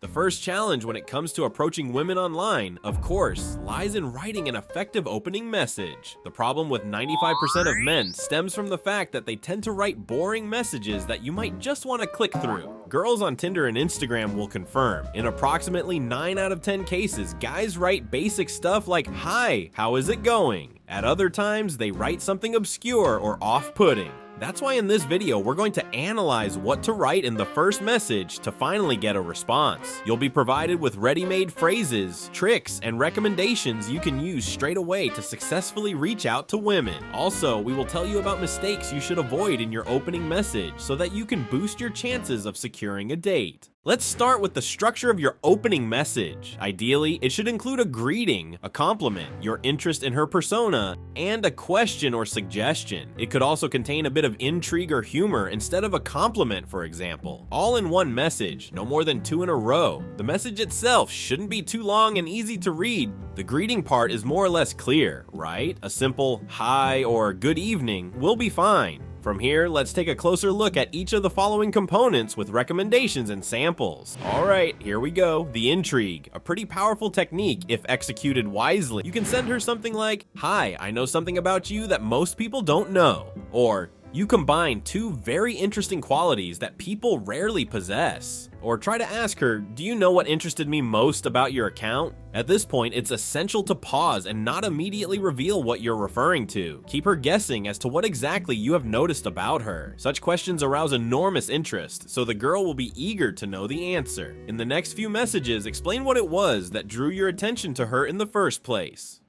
The first challenge when it comes to approaching women online, of course, lies in writing an effective opening message. The problem with 95% of men stems from the fact that they tend to write boring messages that you might just want to click through. Girls on Tinder and Instagram will confirm. In approximately 9 out of 10 cases, guys write basic stuff like, "Hi, how is it going?" At other times, they write something obscure or off-putting. That's why in this video, we're going to analyze what to write in the first message to finally get a response. You'll be provided with ready-made phrases, tricks, and recommendations you can use straight away to successfully reach out to women. Also, we will tell you about mistakes you should avoid in your opening message so that you can boost your chances of securing a date. Let's start with the structure of your opening message. Ideally, it should include a greeting, a compliment, your interest in her persona, and a question or suggestion. It could also contain a bit of intrigue or humor instead of a compliment, for example. All in one message, no more than 2 in a row. The message itself shouldn't be too long and easy to read. The greeting part is more or less clear, right? A simple hi or good evening will be fine. From here, let's take a closer look at each of the following components with recommendations and samples. Alright, here we go. The intrigue. A pretty powerful technique if executed wisely. You can send her something like, "Hi, I know something about you that most people don't know." Or, "You combine 2 very interesting qualities that people rarely possess." Or try to ask her, "Do you know what interested me most about your account?" At this point, it's essential to pause and not immediately reveal what you're referring to. Keep her guessing as to what exactly you have noticed about her. Such questions arouse enormous interest, so the girl will be eager to know the answer. In the next few messages, explain what it was that drew your attention to her in the first place.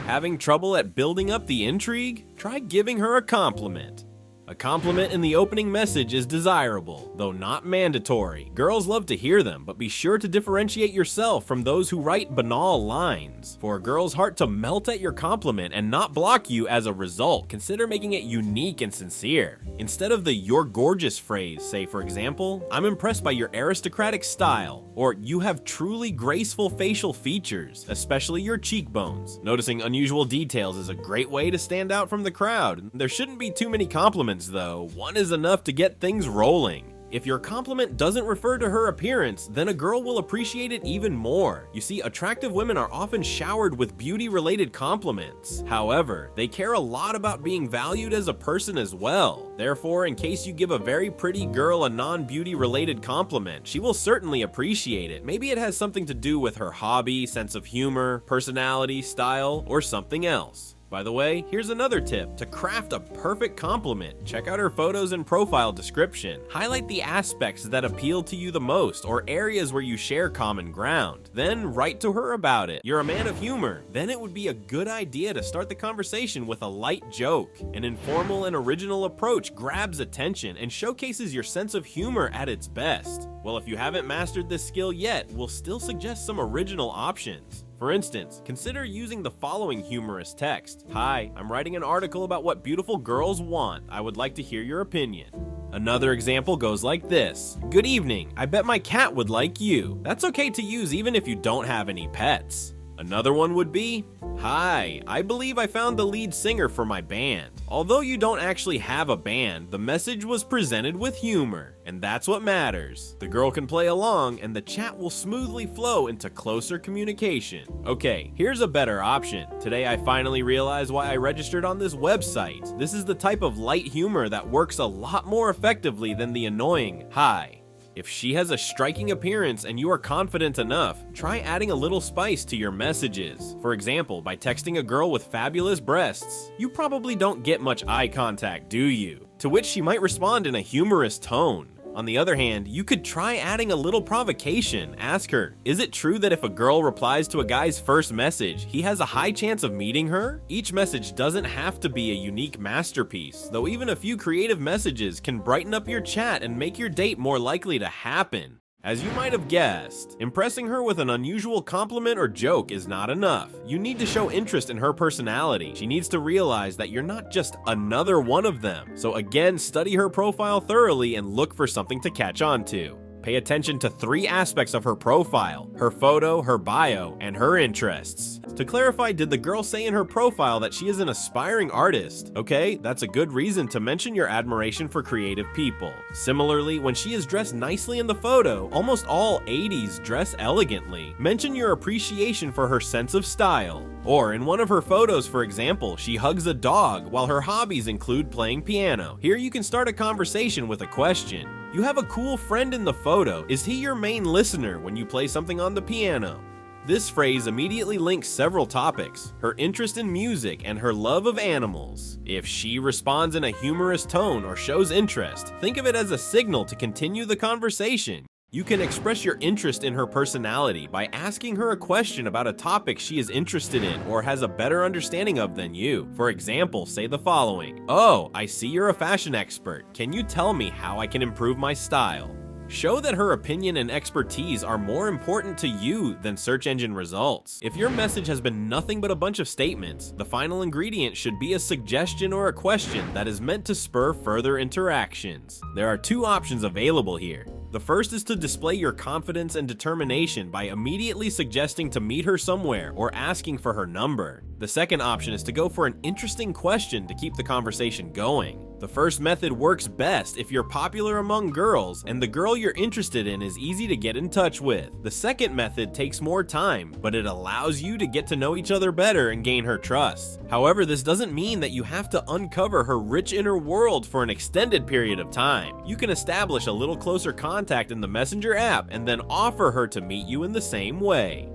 Having trouble at building up the intrigue? Try giving her a compliment. A compliment in the opening message is desirable, though not mandatory. Girls love to hear them, but be sure to differentiate yourself from those who write banal lines. For a girl's heart to melt at your compliment and not block you as a result, consider making it unique and sincere. Instead of the "you're gorgeous" phrase, say for example, "I'm impressed by your aristocratic style," or "you have truly graceful facial features, especially your cheekbones." Noticing unusual details is a great way to stand out from the crowd. There shouldn't be too many compliments though. One is enough to get things rolling. If your compliment doesn't refer to her appearance, then a girl will appreciate it even more. You see, attractive women are often showered with beauty-related compliments. However, they care a lot about being valued as a person as well. Therefore, in case you give a very pretty girl a non-beauty related compliment, she will certainly appreciate it. Maybe it has something to do with her hobby, sense of humor, personality, style, or something else. By the way, here's another tip. To craft a perfect compliment, check out her photos and profile description. Highlight the aspects that appeal to you the most or areas where you share common ground. Then write to her about it. You're a man of humor. Then it would be a good idea to start the conversation with a light joke. An informal and original approach grabs attention and showcases your sense of humor at its best. Well, if you haven't mastered this skill yet, we'll still suggest some original options. For instance, consider using the following humorous text. "Hi, I'm writing an article about what beautiful girls want. I would like to hear your opinion." Another example goes like this. "Good evening, I bet my cat would like you." That's okay to use even if you don't have any pets. Another one would be, "Hi, I believe I found the lead singer for my band." Although you don't actually have a band, the message was presented with humor, and that's what matters. The girl can play along, and the chat will smoothly flow into closer communication. Okay, here's a better option. "Today I finally realized why I registered on this website." This is the type of light humor that works a lot more effectively than the annoying "hi." If she has a striking appearance and you are confident enough, try adding a little spice to your messages. For example, by texting a girl with fabulous breasts, you probably don't get much eye contact, do you? To which she might respond in a humorous tone. On the other hand, you could try adding a little provocation. Ask her, "Is it true that if a girl replies to a guy's first message, he has a high chance of meeting her?" Each message doesn't have to be a unique masterpiece, though even a few creative messages can brighten up your chat and make your date more likely to happen. As you might have guessed, impressing her with an unusual compliment or joke is not enough. You need to show interest in her personality. She needs to realize that you're not just another one of them. So again, study her profile thoroughly and look for something to catch on to. Pay attention to 3 aspects of her profile: her photo, her bio, and her interests. To clarify, did the girl say in her profile that she is an aspiring artist? Okay, that's a good reason to mention your admiration for creative people. Similarly, when she is dressed nicely in the photo, almost all 80s dress elegantly. Mention your appreciation for her sense of style. Or in one of her photos, for example, she hugs a dog while her hobbies include playing piano. Here you can start a conversation with a question. You have a cool friend in the photo. Is he your main listener when you play something on the piano? This phrase immediately links several topics: her interest in music and her love of animals. If she responds in a humorous tone or shows interest, think of it as a signal to continue the conversation. You can express your interest in her personality by asking her a question about a topic she is interested in or has a better understanding of than you. For example, say the following: "Oh, I see you're a fashion expert. Can you tell me how I can improve my style?" Show that her opinion and expertise are more important to you than search engine results. If your message has been nothing but a bunch of statements, the final ingredient should be a suggestion or a question that is meant to spur further interactions. There are 2 options available here. The first is to display your confidence and determination by immediately suggesting to meet her somewhere or asking for her number. The second option is to go for an interesting question to keep the conversation going. The first method works best if you're popular among girls and the girl you're interested in is easy to get in touch with. The second method takes more time, but it allows you to get to know each other better and gain her trust. However, this doesn't mean that you have to uncover her rich inner world for an extended period of time. You can establish a little closer contact in the Messenger app and then offer her to meet you in the same way.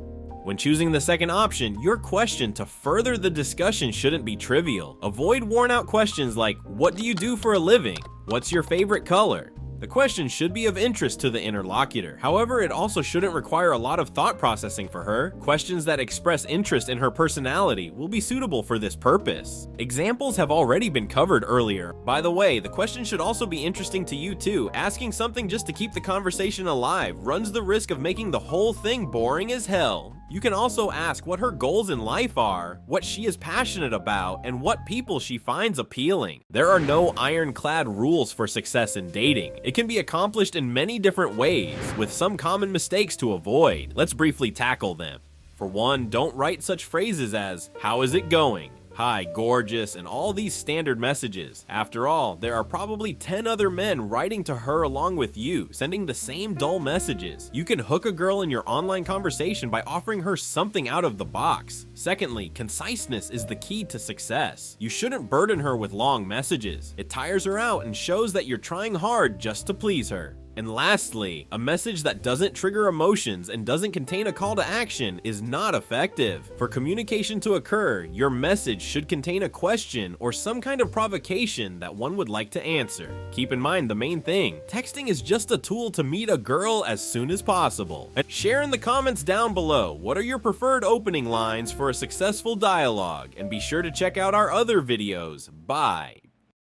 When choosing the second option, your question to further the discussion shouldn't be trivial. Avoid worn-out questions like, "What do you do for a living? What's your favorite color?" The question should be of interest to the interlocutor. However, it also shouldn't require a lot of thought processing for her. Questions that express interest in her personality will be suitable for this purpose. Examples have already been covered earlier. By the way, the question should also be interesting to you too. Asking something just to keep the conversation alive runs the risk of making the whole thing boring as hell. You can also ask what her goals in life are, what she is passionate about, and what people she finds appealing. There are no ironclad rules for success in dating. It can be accomplished in many different ways, with some common mistakes to avoid. Let's briefly tackle them. For one, don't write such phrases as, "How is it going?" "Hi, gorgeous," and all these standard messages. After all, there are probably 10 other men writing to her along with you, sending the same dull messages. You can hook a girl in your online conversation by offering her something out of the box. Secondly, conciseness is the key to success. You shouldn't burden her with long messages. It tires her out and shows that you're trying hard just to please her. And lastly, a message that doesn't trigger emotions and doesn't contain a call to action is not effective. For communication to occur, your message should contain a question or some kind of provocation that one would like to answer. Keep in mind the main thing: texting is just a tool to meet a girl as soon as possible. And share in the comments down below, what are your preferred opening lines for a successful dialogue? And be sure to check out our other videos. Bye.